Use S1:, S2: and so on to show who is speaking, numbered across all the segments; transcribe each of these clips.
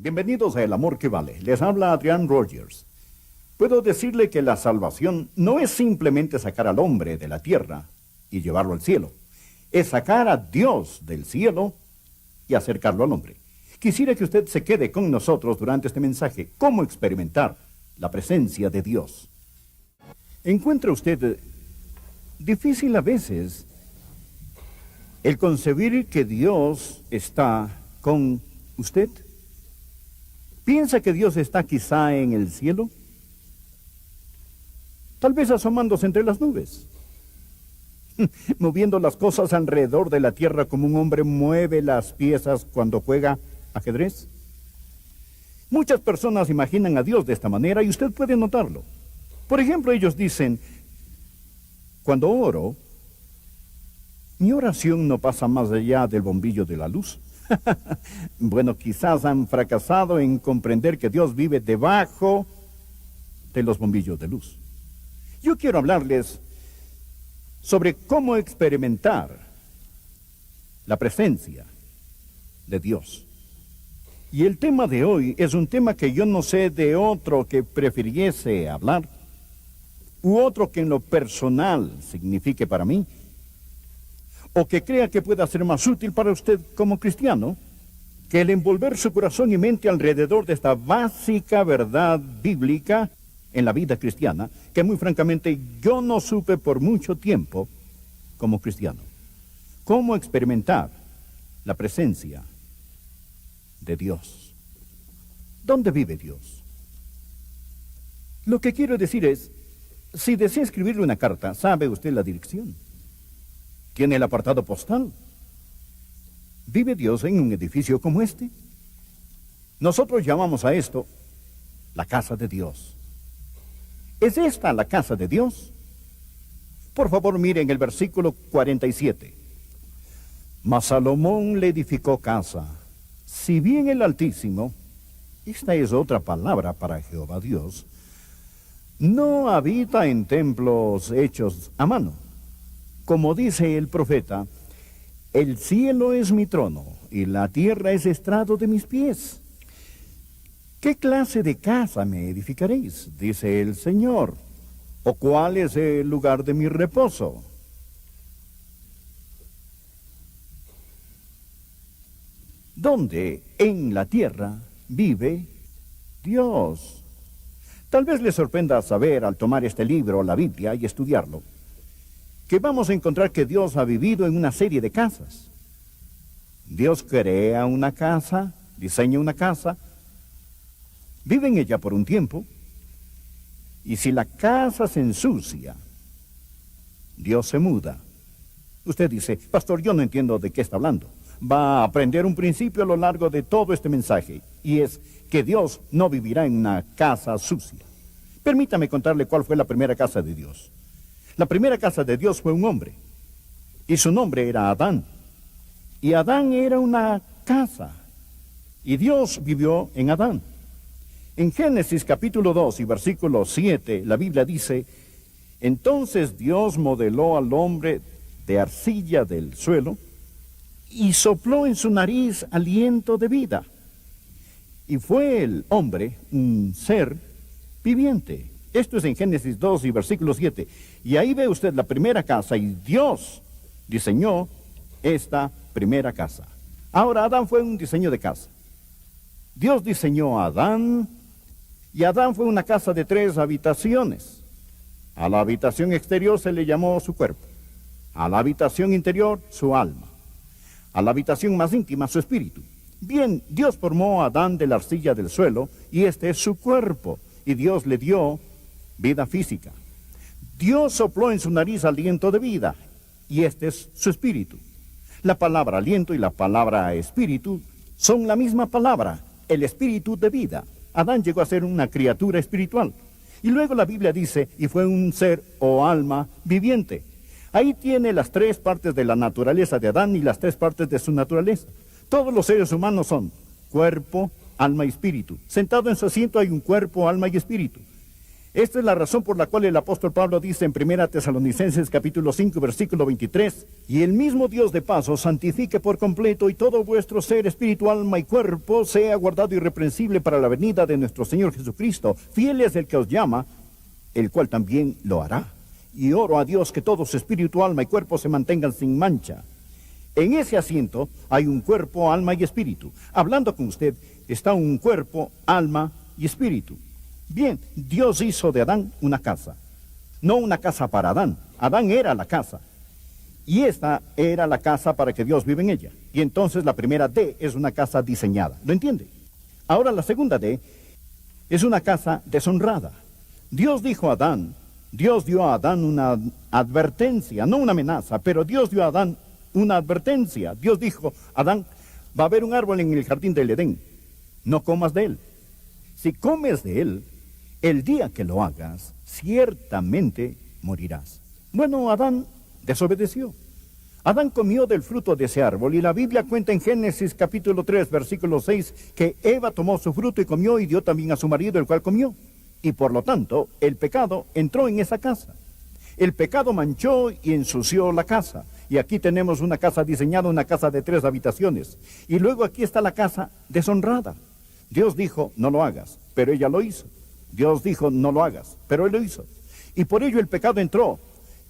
S1: Bienvenidos a El Amor que Vale. Les habla Adrián Rogers. Puedo decirle que la salvación no es simplemente sacar al hombre de la tierra y llevarlo al cielo. Es sacar a Dios del cielo y acercarlo al hombre. Quisiera que usted se quede con nosotros durante este mensaje. ¿Cómo experimentar la presencia de Dios? ¿Encuentra usted difícil a veces el concebir que Dios está con usted? ¿Piensa que Dios está quizá en el cielo? Tal vez asomándose entre las nubes, moviendo las cosas alrededor de la tierra como un hombre mueve las piezas cuando juega ajedrez. Muchas personas imaginan a Dios de esta manera y usted puede notarlo. Por ejemplo, ellos dicen, cuando oro, mi oración no pasa más allá del bombillo de la luz. Bueno, quizás han fracasado en comprender que Dios vive debajo de los bombillos de luz. Yo quiero hablarles sobre cómo experimentar la presencia de Dios. Y el tema de hoy es un tema que yo no sé de otro que prefiriese hablar, u otro que en lo personal signifique para mí, o que crea que pueda ser más útil para usted como cristiano, que el envolver su corazón y mente alrededor de esta básica verdad bíblica en la vida cristiana, que muy francamente yo no supe por mucho tiempo como cristiano. ¿Cómo experimentar la presencia de Dios? ¿Dónde vive Dios? Lo que quiero decir es, si desea escribirle una carta, ¿sabe usted la dirección? ¿Tiene el apartado postal? ¿Vive Dios en un edificio como este? Nosotros llamamos a esto la casa de Dios. ¿Es esta la casa de Dios? Por favor, miren el versículo 47. Mas Salomón le edificó casa. Si bien el Altísimo, esta es otra palabra para Jehová Dios, no habita en templos hechos a mano. Como dice el profeta, el cielo es mi trono y la tierra es estrado de mis pies. ¿Qué clase de casa me edificaréis? Dice el Señor. ¿O cuál es el lugar de mi reposo? ¿Dónde en la tierra vive Dios? Tal vez le sorprenda saber al tomar este libro, la Biblia, y estudiarlo, que vamos a encontrar que Dios ha vivido en una serie de casas. Dios crea una casa, diseña una casa, vive en ella por un tiempo, y si la casa se ensucia, Dios se muda. Usted dice, pastor, yo no entiendo de qué está hablando. Va a aprender un principio a lo largo de todo este mensaje, y es que Dios no vivirá en una casa sucia. Permítame contarle cuál fue la primera casa de Dios. La primera casa de Dios fue un hombre, y su nombre era Adán. Y Adán era una casa, y Dios vivió en Adán. En Génesis capítulo 2 y versículo 7, la Biblia dice, entonces Dios modeló al hombre de arcilla del suelo, y sopló en su nariz aliento de vida. Y fue el hombre un ser viviente. Esto es en Génesis 2 y versículo 7. Y ahí ve usted la primera casa, y Dios diseñó esta primera casa. Ahora, Adán fue un diseño de casa. Dios diseñó a Adán, y Adán fue una casa de 3 habitaciones. A la habitación exterior se le llamó su cuerpo. A la habitación interior, su alma. A la habitación más íntima, su espíritu. Bien, Dios formó a Adán de la arcilla del suelo, y este es su cuerpo, y Dios le dio vida física. Dios sopló en su nariz aliento de vida, y este es su espíritu. La palabra aliento y la palabra espíritu son la misma palabra, el espíritu de vida. Adán llegó a ser una criatura espiritual. Y luego la Biblia dice, y fue un ser o alma viviente. Ahí tiene las 3 partes de la naturaleza de Adán y las 3 partes de su naturaleza. Todos los seres humanos son cuerpo, alma y espíritu. Sentado en su asiento hay un cuerpo, alma y espíritu. Esta es la razón por la cual el apóstol Pablo dice en 1 Tesalonicenses capítulo 5, versículo 23, y el mismo Dios de paz os santifique por completo, y todo vuestro ser, espíritu, alma y cuerpo sea guardado irreprensible para la venida de nuestro Señor Jesucristo. Fiel es el que os llama, el cual también lo hará. Y oro a Dios que todo su espíritu, alma y cuerpo se mantengan sin mancha. En ese asiento hay un cuerpo, alma y espíritu. Hablando con usted está un cuerpo, alma y espíritu. Bien, Dios hizo de Adán una casa. No una casa para Adán. Adán era la casa. Y esta era la casa para que Dios vive en ella. Y entonces la primera D es una casa diseñada. ¿Lo entiende? Ahora la segunda D es una casa deshonrada. Dios dijo a Adán, Dios dio a Adán una advertencia, no una amenaza, pero Dios dio a Adán una advertencia. Dios dijo, Adán, va a haber un árbol en el jardín del Edén. No comas de él. Si comes de él, el día que lo hagas, ciertamente morirás. Bueno, Adán desobedeció. Adán comió del fruto de ese árbol, y la Biblia cuenta en Génesis capítulo 3, versículo 6, que Eva tomó su fruto y comió, y dio también a su marido, el cual comió. Y por lo tanto, el pecado entró en esa casa. El pecado manchó y ensució la casa. Y aquí tenemos una casa diseñada, una casa de 3 habitaciones. Y luego aquí está la casa deshonrada. Dios dijo, no lo hagas, pero ella lo hizo. Dios dijo, no lo hagas, pero él lo hizo. Y por ello el pecado entró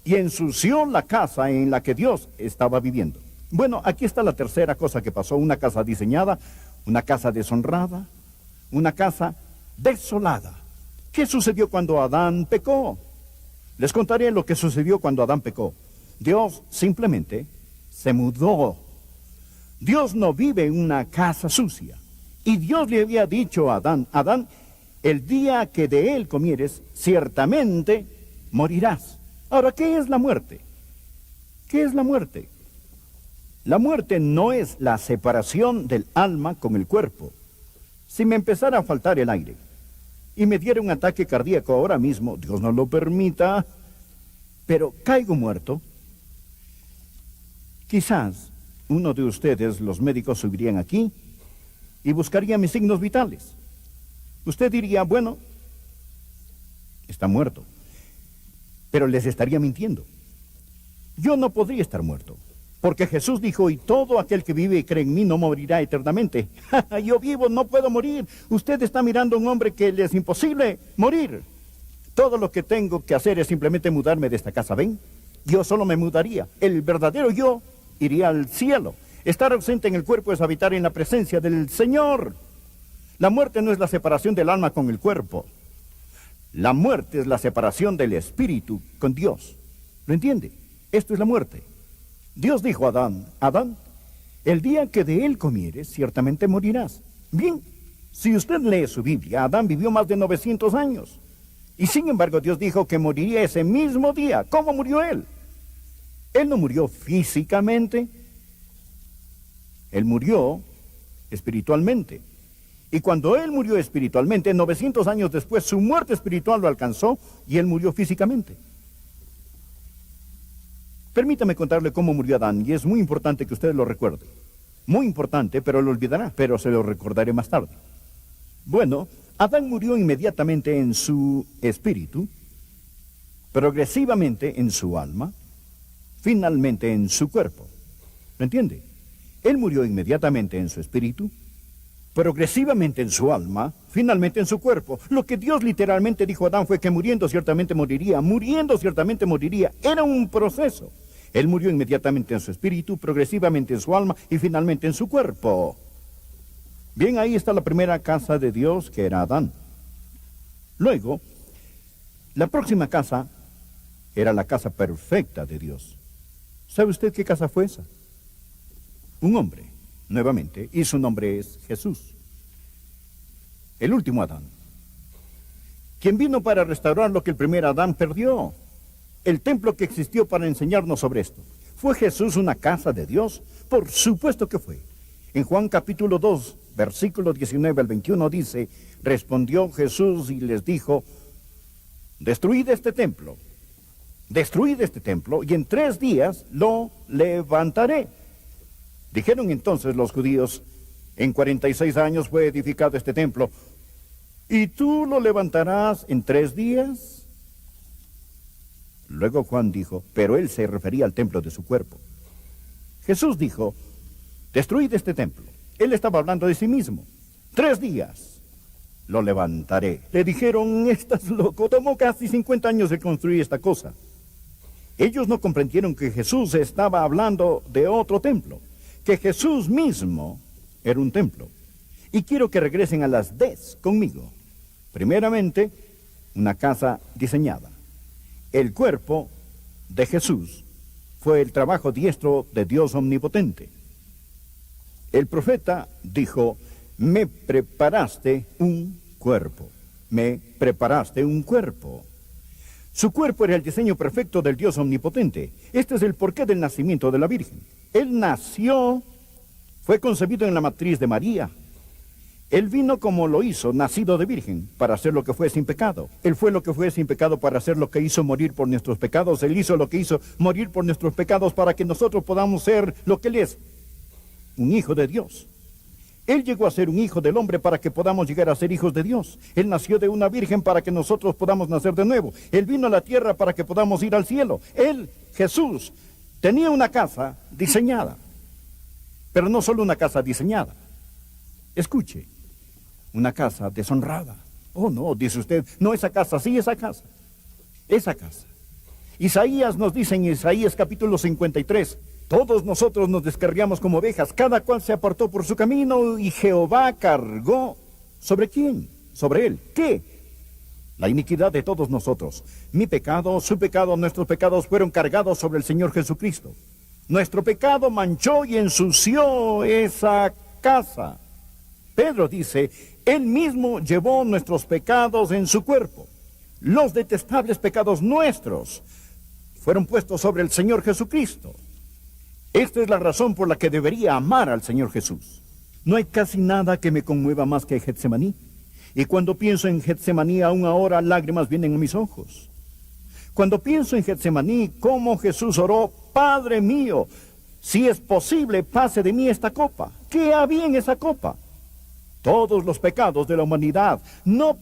S1: y ensució la casa en la que Dios estaba viviendo. Bueno, aquí está la tercera cosa que pasó. Una casa diseñada, una casa deshonrada, una casa desolada. ¿Qué sucedió cuando Adán pecó? Les contaré lo que sucedió cuando Adán pecó. Dios simplemente se mudó. Dios no vive en una casa sucia. Y Dios le había dicho a Adán, Adán, el día que de él comieres, ciertamente morirás. Ahora, ¿qué es la muerte? ¿Qué es la muerte? La muerte no es la separación del alma con el cuerpo. Si me empezara a faltar el aire y me diera un ataque cardíaco ahora mismo, Dios no lo permita, pero caigo muerto, quizás uno de ustedes, los médicos, subirían aquí y buscarían mis signos vitales. Usted diría, bueno, está muerto, pero les estaría mintiendo. Yo no podría estar muerto, porque Jesús dijo, y todo aquel que vive y cree en mí no morirá eternamente. Yo vivo, no puedo morir. Usted está mirando a un hombre que le es imposible morir. Todo lo que tengo que hacer es simplemente mudarme de esta casa, ¿ven? Yo solo me mudaría. El verdadero yo iría al cielo. Estar ausente en el cuerpo es habitar en la presencia del Señor. La muerte no es la separación del alma con el cuerpo. La muerte es la separación del espíritu con Dios. ¿Lo entiende? Esto es la muerte. Dios dijo a Adán, Adán, el día que de él comieres, ciertamente morirás. Bien, si usted lee su Biblia, Adán vivió más de 900 años. Y sin embargo, Dios dijo que moriría ese mismo día. ¿Cómo murió él? Él no murió físicamente. Él murió espiritualmente. Y cuando él murió espiritualmente, 900 años después, su muerte espiritual lo alcanzó y él murió físicamente. Permítame contarle cómo murió Adán, y es muy importante que usted lo recuerde. Muy importante, pero lo olvidará, pero se lo recordaré más tarde. Bueno, Adán murió inmediatamente en su espíritu, progresivamente en su alma, finalmente en su cuerpo. ¿Lo entiende? Él murió inmediatamente en su espíritu, progresivamente en su alma, finalmente en su cuerpo. Lo que Dios literalmente dijo a Adán fue que muriendo ciertamente moriría, muriendo ciertamente moriría. Era un proceso. Él murió inmediatamente en su espíritu, progresivamente en su alma y finalmente en su cuerpo. Bien, ahí está la primera casa de Dios, que era Adán. Luego, la próxima casa era la casa perfecta de Dios. ¿Sabe usted qué casa fue esa? Un hombre, nuevamente, y su nombre es Jesús. El último Adán, quien vino para restaurar lo que el primer Adán perdió. El templo que existió para enseñarnos sobre esto. ¿Fue Jesús una casa de Dios? Por supuesto que fue. En Juan capítulo 2, versículo 19 al 21 dice, respondió Jesús y les dijo, destruid este templo, y en 3 días lo levantaré. Dijeron entonces los judíos, en 46 años fue edificado este templo, ¿Y tú lo levantarás en 3 días? Luego Juan dijo, pero él se refería al templo de su cuerpo. Jesús dijo, destruid este templo. Él estaba hablando de sí mismo. 3 días lo levantaré. Le dijeron, estás loco, tomó casi 50 años de construir esta cosa. Ellos no comprendieron que Jesús estaba hablando de otro templo, que Jesús mismo era un templo. Y quiero que regresen a las Ds conmigo. Primeramente, una casa diseñada. El cuerpo de Jesús fue el trabajo diestro de Dios omnipotente. El profeta dijo, me preparaste un cuerpo. Me preparaste un cuerpo. Su cuerpo era el diseño perfecto del Dios omnipotente. Este es el porqué del nacimiento de la Virgen. Él nació, fue concebido en la matriz de María. Él vino como lo hizo, nacido de virgen, para hacer lo que fue sin pecado. Él fue lo que fue sin pecado para hacer lo que hizo morir por nuestros pecados. Él hizo lo que hizo morir por nuestros pecados para que nosotros podamos ser lo que Él es, un hijo de Dios. Él llegó a ser un hijo del hombre para que podamos llegar a ser hijos de Dios. Él nació de una virgen para que nosotros podamos nacer de nuevo. Él vino a la tierra para que podamos ir al cielo. Él, Jesús, tenía una casa diseñada, pero no solo una casa diseñada. Escuche. Una casa deshonrada. Oh, no, dice usted, no esa casa, sí esa casa. Esa casa. Isaías nos dice en Isaías capítulo 53, todos nosotros nos descarriamos como ovejas, cada cual se apartó por su camino y Jehová cargó. ¿Sobre quién? Sobre él. ¿Qué? La iniquidad de todos nosotros. Mi pecado, su pecado, nuestros pecados fueron cargados sobre el Señor Jesucristo. Nuestro pecado manchó y ensució esa casa. Pedro dice, Él mismo llevó nuestros pecados en su cuerpo. Los detestables pecados nuestros fueron puestos sobre el Señor Jesucristo. Esta es la razón por la que debería amar al Señor Jesús. No hay casi nada que me conmueva más que Getsemaní. Y cuando pienso en Getsemaní, aún ahora lágrimas vienen a mis ojos. Cuando pienso en Getsemaní, cómo Jesús oró, Padre mío, si es posible, pase de mí esta copa. ¿Qué había en esa copa? Todos los pecados de la humanidad. No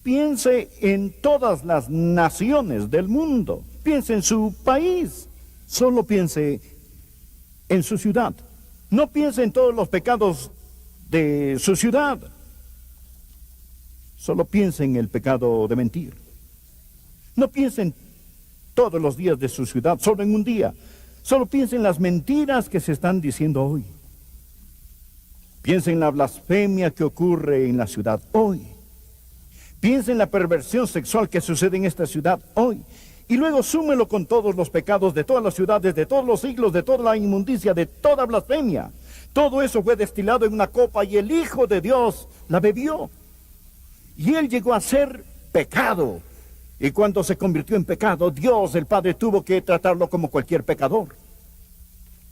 S1: piense en todas las naciones del mundo. Piense en su país. Solo piense en su ciudad. No piense en todos los pecados de su ciudad. Solo piense en el pecado de mentir. No piense en todos los días de su ciudad, solo en un día. Solo piense en las mentiras que se están diciendo hoy. Piensa en la blasfemia que ocurre en la ciudad hoy. Piensa en la perversión sexual que sucede en esta ciudad hoy. Y luego súmelo con todos los pecados de todas las ciudades, de todos los siglos, de toda la inmundicia, de toda blasfemia. Todo eso fue destilado en una copa y el Hijo de Dios la bebió. Y Él llegó a ser pecado. Y cuando se convirtió en pecado, Dios, el Padre, tuvo que tratarlo como cualquier pecador.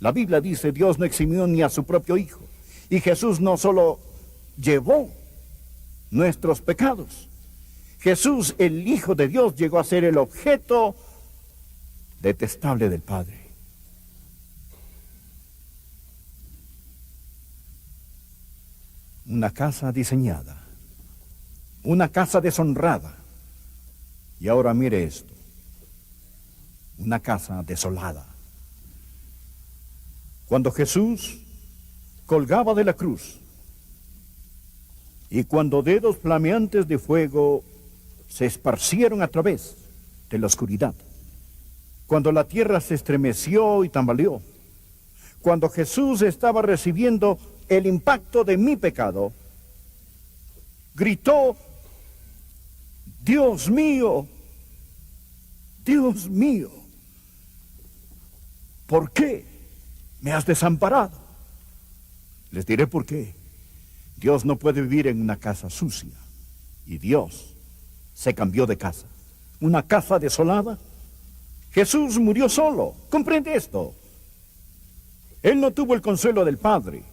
S1: La Biblia dice, Dios no eximió ni a su propio Hijo. Y Jesús no solo llevó nuestros pecados. Jesús, el Hijo de Dios, llegó a ser el objeto detestable del Padre. Una casa diseñada. Una casa deshonrada. Y ahora mire esto. Una casa desolada. Cuando Jesús colgaba de la cruz, y cuando dedos flameantes de fuego se esparcieron a través de la oscuridad, cuando la tierra se estremeció y tambaleó, cuando Jesús estaba recibiendo el impacto de mi pecado, gritó, Dios mío, ¿por qué me has desamparado? Les diré por qué. Dios no puede vivir en una casa sucia. Y Dios se cambió de casa. Una casa desolada. Jesús murió solo. ¿Comprende esto? Él no tuvo el consuelo del Padre.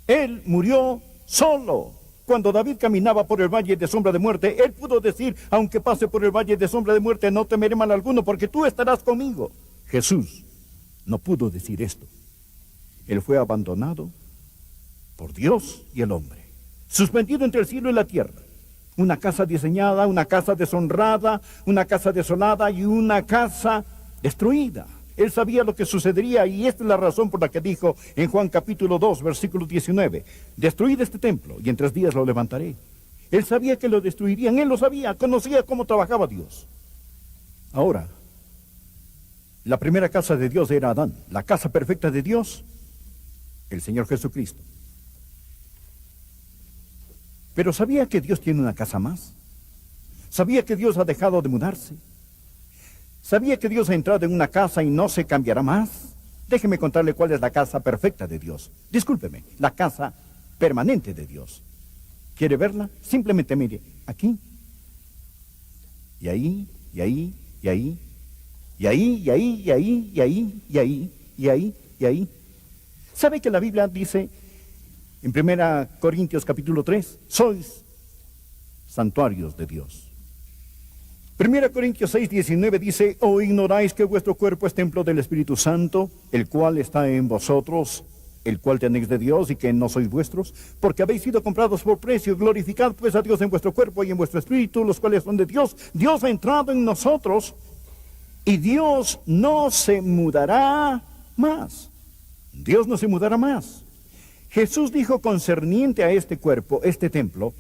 S1: Él murió solo. Cuando David caminaba por el valle de sombra de muerte, él pudo decir, aunque pase por el valle de sombra de muerte, no temeré mal alguno, porque tú estarás conmigo. Jesús no pudo decir esto. Él fue abandonado por Dios y el hombre, suspendido entre el cielo y la tierra. Una casa diseñada, una casa deshonrada, una casa desolada y una casa destruida. Él sabía lo que sucedería y esta es la razón por la que dijo en Juan capítulo 2, versículo 19, destruid este templo y en 3 días lo levantaré. Él sabía que lo destruirían, él lo sabía, conocía cómo trabajaba Dios. Ahora, la primera casa de Dios era Adán, la casa perfecta de Dios, el Señor Jesucristo. Pero ¿sabía que Dios tiene una casa más? ¿Sabía que Dios ha dejado de mudarse? ¿Sabía que Dios ha entrado en una casa y no se cambiará más? Déjeme contarle cuál es la casa perfecta de Dios. Discúlpeme, la casa permanente de Dios. ¿Quiere verla? Simplemente mire, aquí, y ahí, y ahí, y ahí, y ahí, y ahí, y ahí, y ahí, y ahí, y ahí, y ahí. ¿Sabe que la Biblia dice en 1 Corintios capítulo 3, sois santuarios de Dios? 1 Corintios 6, 19 dice, ¿o ignoráis que vuestro cuerpo es templo del Espíritu Santo, el cual está en vosotros, el cual tenéis de Dios y que no sois vuestros? Porque habéis sido comprados por precio. Glorificad pues a Dios en vuestro cuerpo y en vuestro espíritu, los cuales son de Dios. Dios ha entrado en nosotros y Dios no se mudará más. Dios no se mudará más. Jesús dijo concerniente a este cuerpo, este templo,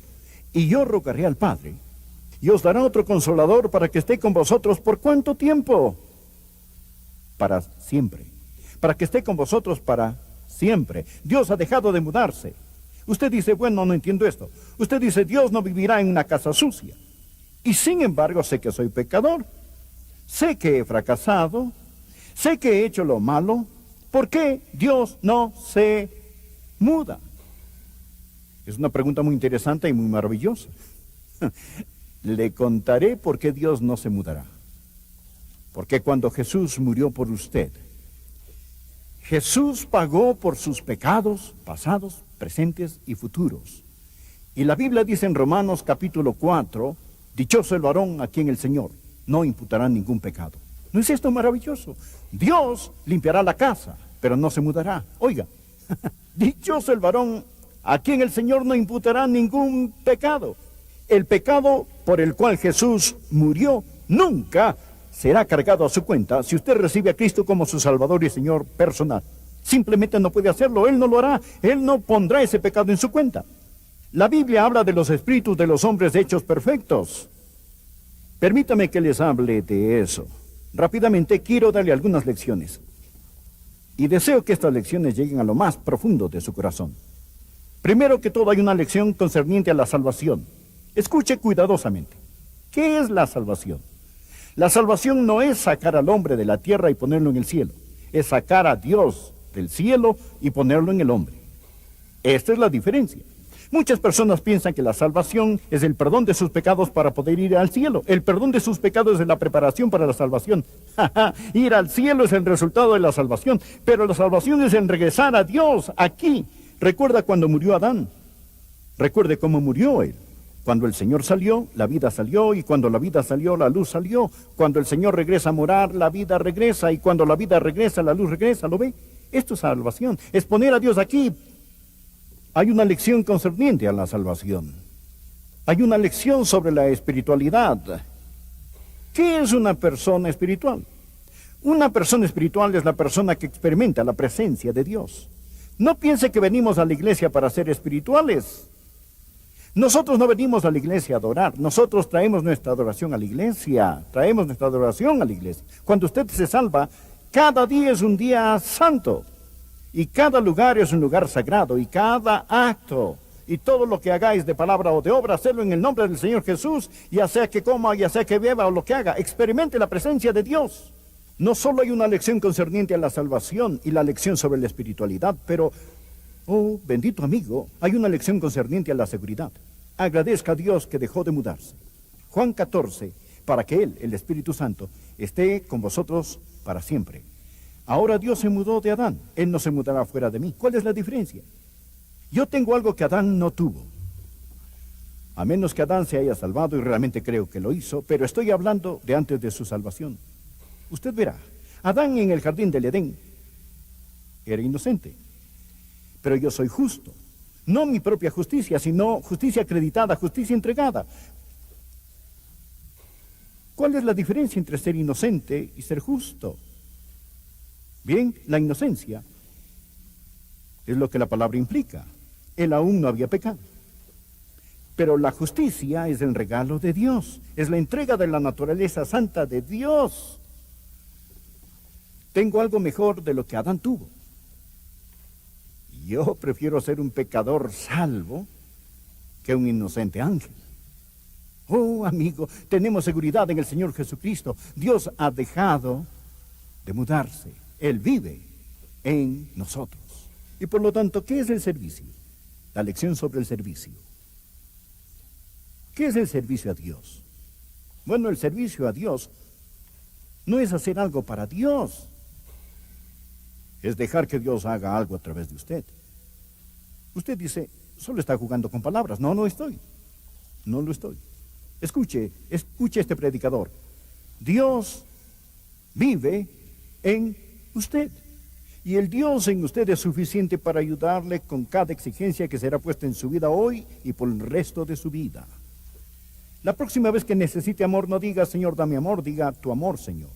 S1: y yo rogaré al Padre, y os dará otro consolador para que esté con vosotros. ¿Por cuánto tiempo? Para siempre. Para que esté con vosotros para siempre. Dios ha dejado de mudarse. Usted dice, bueno, no entiendo esto. Usted dice, Dios no vivirá en una casa sucia. Y sin embargo, sé que soy pecador. Sé que he fracasado. Sé que he hecho lo malo. ¿Por qué Dios no se muda? Es una pregunta muy interesante y muy maravillosa. Le contaré por qué Dios no se mudará. Porque cuando Jesús murió por usted, Jesús pagó por sus pecados pasados, presentes y futuros. Y la Biblia dice en Romanos capítulo 4, dichoso el varón a quien el Señor no imputará ningún pecado. ¿No es esto maravilloso? Dios limpiará la casa, pero no se mudará. Oiga, dichoso el varón a quien el Señor no imputará ningún pecado. El pecado por el cual Jesús murió nunca será cargado a su cuenta si usted recibe a Cristo como su Salvador y Señor personal. Simplemente no puede hacerlo, Él no lo hará, Él no pondrá ese pecado en su cuenta. La Biblia habla de los espíritus de los hombres hechos perfectos. Permítame que les hable de eso. Rápidamente quiero darle algunas lecciones. Y deseo que estas lecciones lleguen a lo más profundo de su corazón. Primero que todo hay una lección concerniente a la salvación. Escuche cuidadosamente. ¿Qué es la salvación? La salvación no es sacar al hombre de la tierra y ponerlo en el cielo. Es sacar a Dios del cielo y ponerlo en el hombre. Esta es la diferencia. Muchas personas piensan que la salvación es el perdón de sus pecados para poder ir al cielo. El perdón de sus pecados es la preparación para la salvación. Ir al cielo es el resultado de la salvación. Pero la salvación es en regresar a Dios aquí. Recuerda cuando murió Adán. Recuerde cómo murió él. Cuando el Señor salió, la vida salió, y cuando la vida salió, la luz salió. Cuando el Señor regresa a morar, la vida regresa, y cuando la vida regresa, la luz regresa. ¿Lo ve? Esto es salvación, es poner a Dios aquí. Hay una lección concerniente a la salvación. Hay una lección sobre la espiritualidad. ¿Qué es una persona espiritual? Una persona espiritual es la persona que experimenta la presencia de Dios. No piense que venimos a la iglesia para ser espirituales. Nosotros no venimos a la iglesia a adorar, nosotros traemos nuestra adoración a la iglesia, traemos nuestra adoración a la iglesia. Cuando usted se salva, cada día es un día santo, y cada lugar es un lugar sagrado, y cada acto, y todo lo que hagáis de palabra o de obra, hacedlo en el nombre del Señor Jesús, ya sea que coma, ya sea que beba o lo que haga, experimente la presencia de Dios. No solo hay una lección concerniente a la salvación y la lección sobre la espiritualidad, pero oh, bendito amigo, hay una lección concerniente a la seguridad. Agradezca a Dios que dejó de mudarse. Juan 14, para que Él, el Espíritu Santo, esté con vosotros para siempre. Ahora Dios se mudó de Adán, Él no se mudará fuera de mí. ¿Cuál es la diferencia? Yo tengo algo que Adán no tuvo. A menos que Adán se haya salvado, y realmente creo que lo hizo, pero estoy hablando de antes de su salvación. Usted verá, Adán en el jardín del Edén era inocente. Pero yo soy justo. No mi propia justicia, sino justicia acreditada, justicia entregada. ¿Cuál es la diferencia entre ser inocente y ser justo? Bien, la inocencia es lo que la palabra implica. Él aún no había pecado. Pero la justicia es el regalo de Dios, es la entrega de la naturaleza santa de Dios. Tengo algo mejor de lo que Adán tuvo. Yo prefiero ser un pecador salvo que un inocente ángel. Oh, amigo, tenemos seguridad en el Señor Jesucristo. Dios ha dejado de mudarse. Él vive en nosotros. Y por lo tanto, ¿qué es el servicio? La lección sobre el servicio. ¿Qué es el servicio a Dios? Bueno, el servicio a Dios no es hacer algo para Dios. Es dejar que Dios haga algo a través de usted. Usted dice, solo está jugando con palabras. No, no estoy. No lo estoy. Escuche este predicador. Dios vive en usted. Y el Dios en usted es suficiente para ayudarle con cada exigencia que será puesta en su vida hoy y por el resto de su vida. La próxima vez que necesite amor, no diga, Señor, dame amor, diga tu amor, Señor.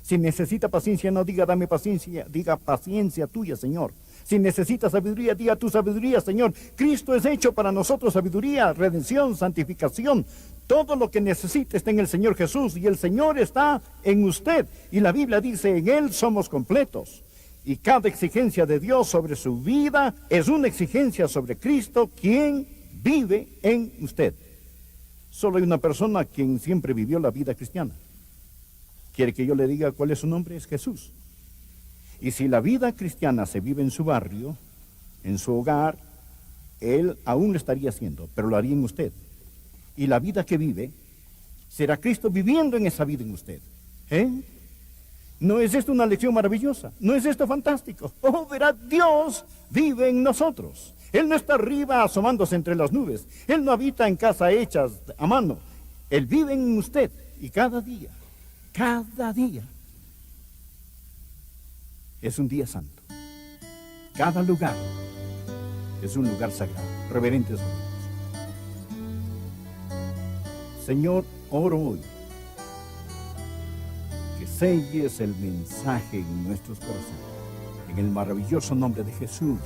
S1: Si necesita paciencia, no diga, dame paciencia, diga paciencia tuya, Señor. Si necesita sabiduría, diga tu sabiduría, Señor. Cristo es hecho para nosotros sabiduría, redención, santificación. Todo lo que necesite está en el Señor Jesús y el Señor está en usted. Y la Biblia dice, en Él somos completos. Y cada exigencia de Dios sobre su vida es una exigencia sobre Cristo, quien vive en usted. Solo hay una persona quien siempre vivió la vida cristiana. ¿Quiere que yo le diga cuál es su nombre? Es Jesús. Y si la vida cristiana se vive en su barrio, en su hogar, Él aún lo estaría haciendo, pero lo haría en usted. Y la vida que vive, será Cristo viviendo en esa vida en usted. ¿No es esto una lección maravillosa? ¿No es esto fantástico? Oh, verá, Dios vive en nosotros. Él no está arriba asomándose entre las nubes. Él no habita en casas hechas a mano. Él vive en usted. Y cada día es un día santo. Cada lugar es un lugar sagrado. Reverentes amigos. Señor, oro hoy que selles el mensaje en nuestros corazones. En el maravilloso nombre de Jesús.